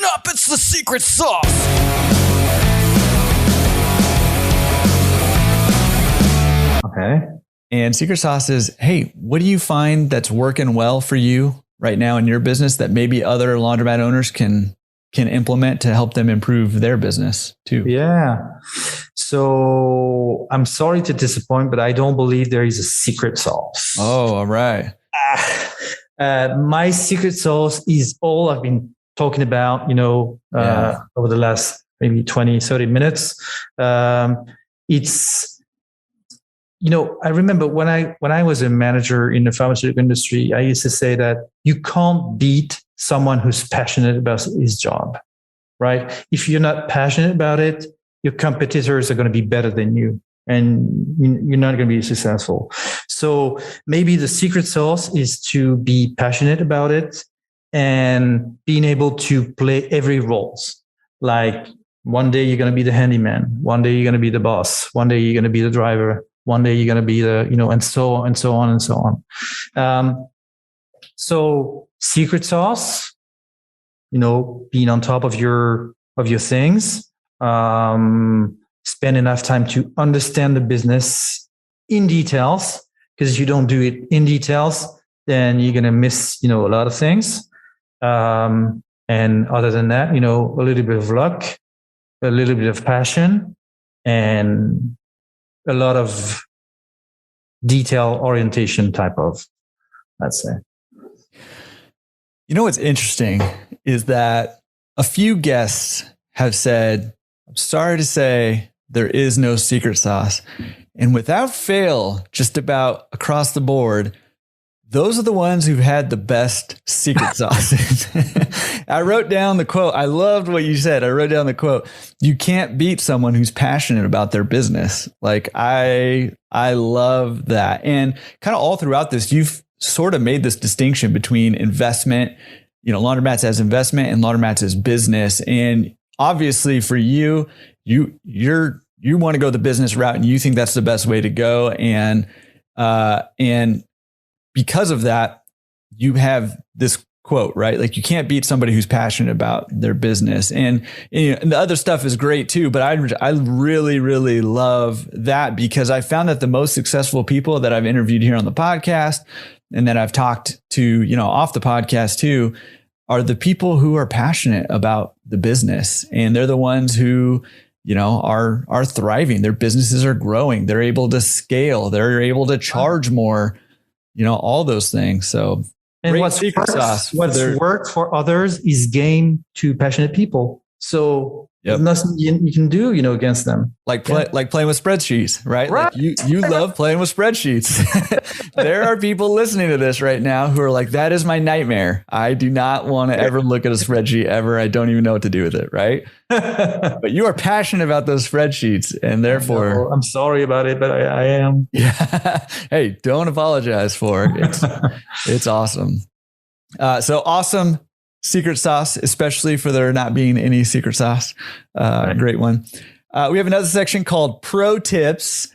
Listen up, it's the secret sauce. Okay. And secret sauce is, hey, what do you find that's working well for you right now in your business that maybe other laundromat owners can implement to help them improve their business too? Yeah. So I'm sorry to disappoint, but I don't believe there is a secret sauce. Oh, all right. My secret sauce is all I've been talking about, over the last maybe 20, 30 minutes. I remember when I was a manager in the pharmaceutical industry, I used to say that you can't beat someone who's passionate about his job, right? If you're not passionate about it, your competitors are going to be better than you, and you're not going to be successful. So maybe the secret sauce is to be passionate about it and being able to play every roles. Like one day you're going to be the handyman, one day you're going to be the boss, one day you're going to be the driver, one day you're going to be the, and so on and so on and so on. So secret sauce, being on top of your things, spend enough time to understand the business in details, because if you don't do it in details, then you're going to miss, a lot of things. And other than that, a little bit of luck, a little bit of passion, and a lot of detail orientation type of, let's say. What's interesting is that a few guests have said, I'm sorry to say there is no secret sauce. And without fail, just about across the board, those are the ones who've had the best secret sauces. I wrote down the quote. I loved what you said. I wrote down the quote. You can't beat someone who's passionate about their business. Like I love that. And kind of all throughout this, you've sort of made this distinction between investment, laundromats as investment and laundromats as business. And obviously for you want to go the business route and you think that's the best way to go. And because of that, you have this quote, right? Like you can't beat somebody who's passionate about their business. And the other stuff is great too, but I really, really love that, because I found that the most successful people that I've interviewed here on the podcast and that I've talked to, off the podcast too, are the people who are passionate about the business. And they're the ones who, are thriving. Their businesses are growing. They're able to scale. They're able to charge more, all those things. So, and what's worked for others is game to passionate people. So there's nothing you can do, against them. Like playing with spreadsheets, right? Like you love playing with spreadsheets. There are people listening to this right now who are like, that is my nightmare. I do not want to ever look at a spreadsheet ever. I don't even know what to do with it, right? But you are passionate about those spreadsheets, and therefore I'm sorry about it, but I am. Yeah. Hey, don't apologize for it. It's awesome. So awesome. Secret sauce, especially for there not being any secret sauce. Great one. We have another section called Pro Tips.